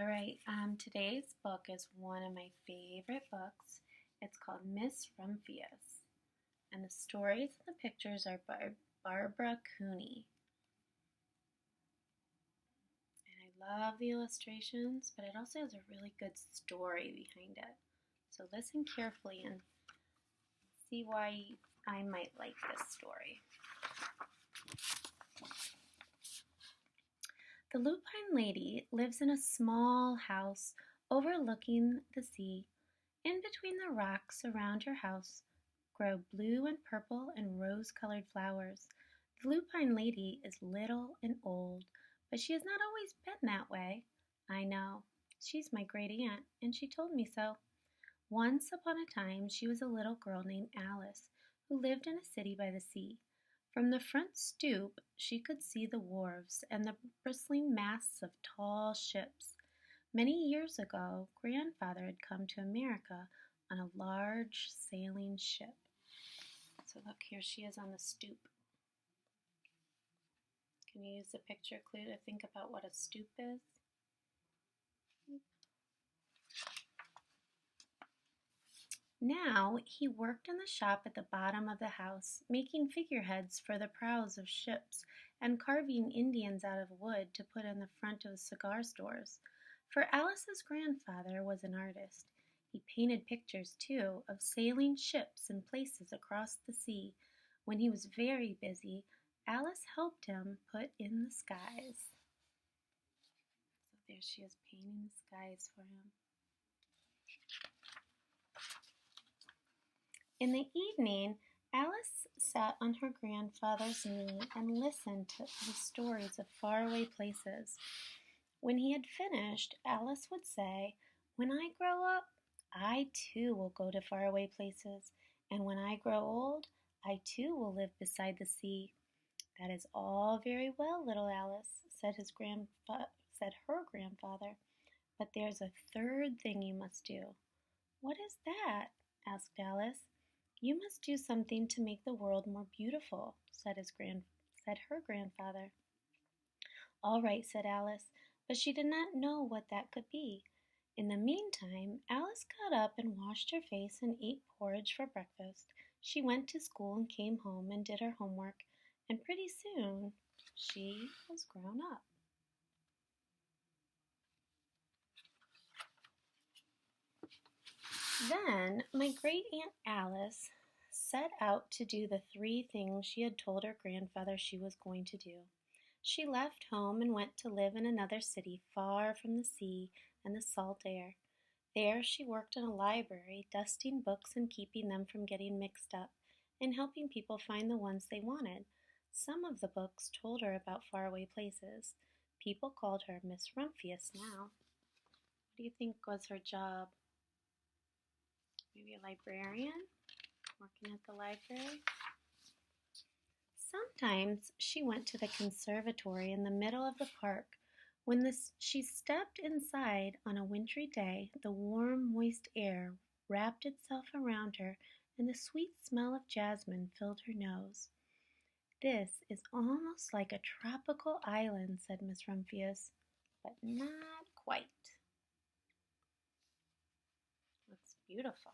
All right, today's book is one of my favorite books. It's called Miss Rumphius, and the stories and the pictures are by Barbara Cooney. And I love the illustrations, but it also has a really good story behind it. So listen carefully and see why I might like this story. The Lupine Lady lives in a small house overlooking the sea. In between the rocks around her house grow blue and purple and rose-colored flowers. The Lupine Lady is little and old, but she has not always been that way. I know. She's my great aunt, and she told me so. Once upon a time she was a little girl named Alice, who lived in a city by the sea. From the front stoop she could see the wharves and the bristling masts of tall ships. Many years ago, Grandfather had come to America on a large sailing ship. So look, here she is on the stoop. Can you use the picture clue to think about what a stoop is? Now he worked in the shop at the bottom of the house, making figureheads for the prows of ships and carving Indians out of wood to put in the front of cigar stores. For Alice's grandfather was an artist. He painted pictures, too, of sailing ships and places across the sea. When he was very busy, Alice helped him put in the skies. So there she is painting the skies for him. In the evening, Alice sat on her grandfather's knee and listened to the stories of faraway places. When he had finished, Alice would say, "When I grow up, I too will go to faraway places, and when I grow old, I too will live beside the sea." "That is all very well, little Alice," said her grandfather, "but there's a third thing you must do." "What is that?" asked Alice. "You must do something to make the world more beautiful," said her grandfather. "All right," said Alice, but she did not know what that could be. In the meantime, Alice got up and washed her face and ate porridge for breakfast. She went to school and came home and did her homework, and pretty soon she was grown up. Then my great Aunt Alice set out to do the 3 things she had told her grandfather she was going to do. She left home and went to live in another city far from the sea and the salt air. There she worked in a library, dusting books and keeping them from getting mixed up, and helping people find the ones they wanted. Some of the books told her about faraway places. People called her Miss Rumphius now. What do you think was her job? Maybe a librarian, working at the library? Sometimes she went to the conservatory in the middle of the park. When she stepped inside on a wintry day, the warm, moist air wrapped itself around her, and the sweet smell of jasmine filled her nose. "This is almost like a tropical island," said Miss Rumphius, "but not quite." Looks beautiful.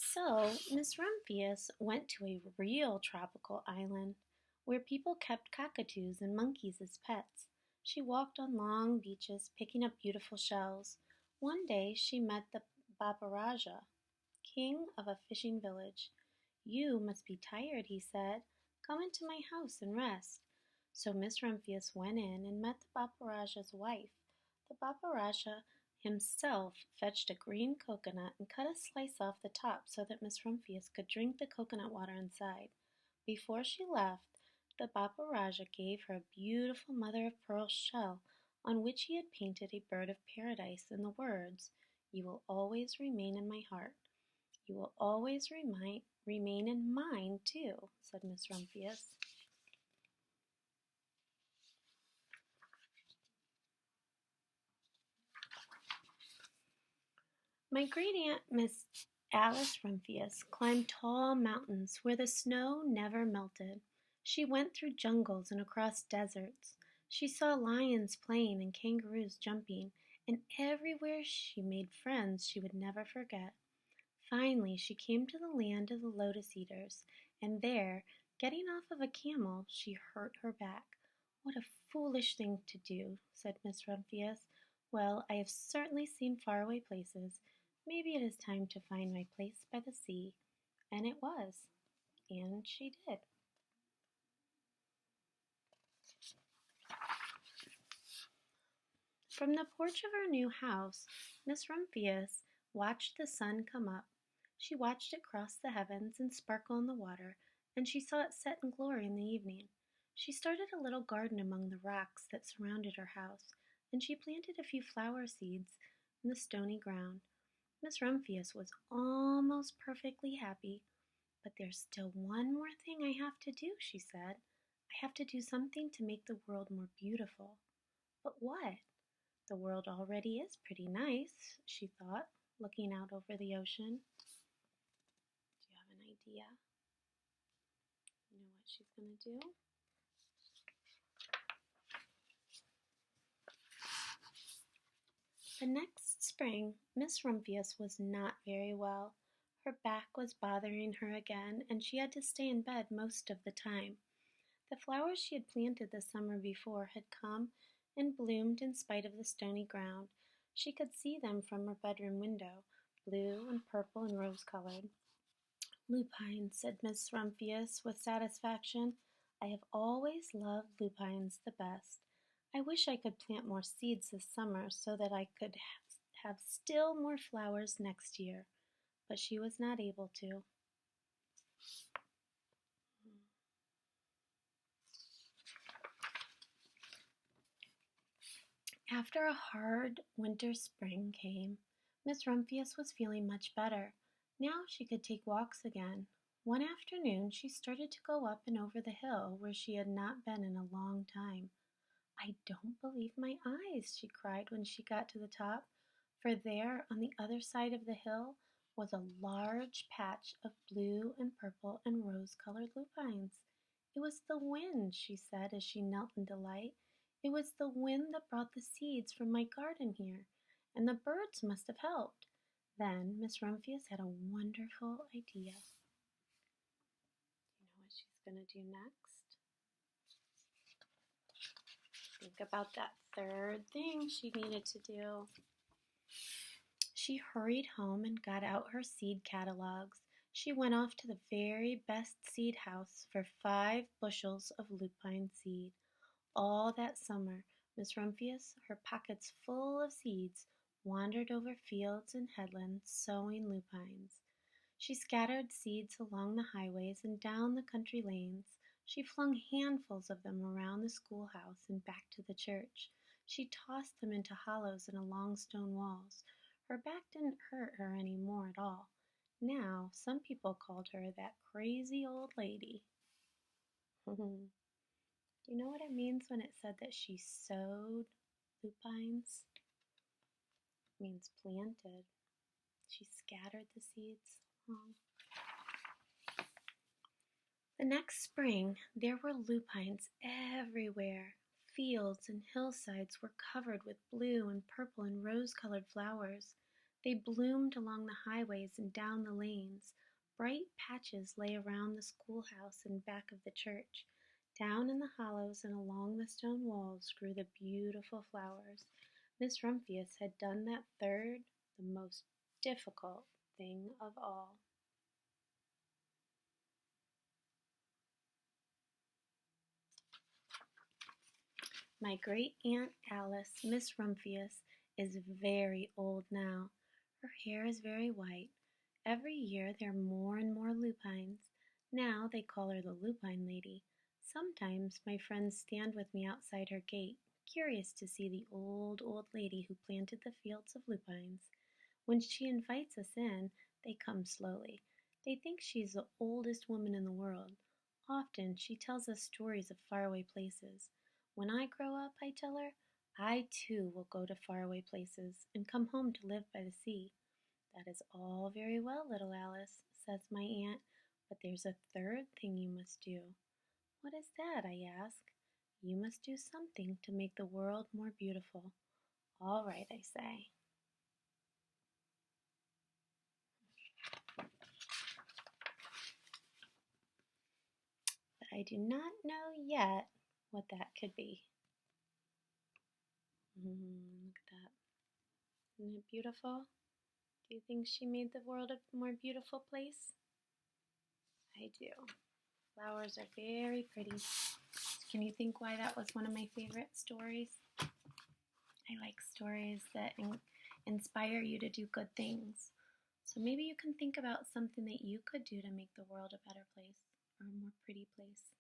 So Miss Rumphius went to a real tropical island where people kept cockatoos and monkeys as pets. She walked on long beaches picking up beautiful shells. One day she met the Babaraja, king of a fishing village. "You must be tired," he said. "Come into my house and rest." So Miss Rumphius went in and met the Babaraja's wife. The Babaraja himself fetched a green coconut and cut a slice off the top so that Miss Rumphius could drink the coconut water inside. Before she left, the Babaraja gave her a beautiful mother-of-pearl shell on which he had painted a bird of paradise and the words, "You will always remain in my heart. You will always remain in mine, too," said Miss Rumphius. My great aunt, Miss Alice Rumphius, climbed tall mountains where the snow never melted. She went through jungles and across deserts. She saw lions playing and kangaroos jumping, and everywhere she made friends she would never forget. Finally, she came to the land of the lotus eaters, and there, getting off of a camel, she hurt her back. What a foolish thing to do, said Miss Rumphius. Well, I have certainly seen faraway places. Maybe it is time to find my place by the sea. And it was, and she did. From the porch of her new house, Miss Rumphius watched the sun come up. She watched it cross the heavens and sparkle in the water, and she saw it set in glory in the evening. She started a little garden among the rocks that surrounded her house, and she planted a few flower seeds in the stony ground. Miss Rumphius was almost perfectly happy. But there's still one more thing I have to do, she said. I have to do something to make the world more beautiful. But what? The world already is pretty nice, she thought, looking out over the ocean. Do you have an idea? You know what she's going to do? The next spring, Miss Rumphius was not very well. Her back was bothering her again, and she had to stay in bed most of the time. The flowers she had planted the summer before had come and bloomed in spite of the stony ground. She could see them from her bedroom window, blue and purple and rose-colored. Lupines, said Miss Rumphius with satisfaction. I have always loved lupines the best. I wish I could plant more seeds this summer so that I could have still more flowers next year. But she was not able to. After a hard winter spring came, Miss Rumphius was feeling much better. Now she could take walks again. One afternoon she started to go up and over the hill where she had not been in a long time. I don't believe my eyes, she cried when she got to the top, for there on the other side of the hill was a large patch of blue and purple and rose-colored lupines. It was the wind, she said as she knelt in delight. It was the wind that brought the seeds from my garden here, and the birds must have helped. Then Miss Rumphius had a wonderful idea. You know what she's going to do next? Think about that third thing she needed to do. She hurried home and got out her seed catalogs. She went off to the very best seed house for 5 bushels of lupine seed. All that summer, Miss Rumphius, her pockets full of seeds, wandered over fields and headlands, sowing lupines. She scattered seeds along the highways and down the country lanes. She flung handfuls of them around the schoolhouse and back to the church. She tossed them into hollows in along stone walls. Her back didn't hurt her any more at all. Now, some people called her that crazy old lady. Do you know what it means when it said that she sowed lupines? It means planted. She scattered the seeds along. The next spring, there were lupines everywhere. Fields and hillsides were covered with blue and purple and rose-colored flowers. They bloomed along the highways and down the lanes. Bright patches lay around the schoolhouse and back of the church. Down in the hollows and along the stone walls grew the beautiful flowers. Miss Rumphius had done that third, the most difficult thing of all. My great-aunt Alice, Miss Rumphius, is very old now. Her hair is very white. Every year there are more and more lupines. Now they call her the Lupine Lady. Sometimes my friends stand with me outside her gate, curious to see the old lady who planted the fields of lupines. When she invites us in, they come slowly. They think she's the oldest woman in the world. Often she tells us stories of faraway places. When I grow up, I tell her, I too will go to faraway places and come home to live by the sea. That is all very well, little Alice, says my aunt, but there's a third thing you must do. What is that? I ask. You must do something to make the world more beautiful. All right, I say. But I do not know yet what that could be. Look at that. Isn't it beautiful? Do you think she made the world a more beautiful place? I do. Flowers are very pretty. Can you think why that was one of my favorite stories? I like stories that inspire you to do good things. So maybe you can think about something that you could do to make the world a better place or a more pretty place.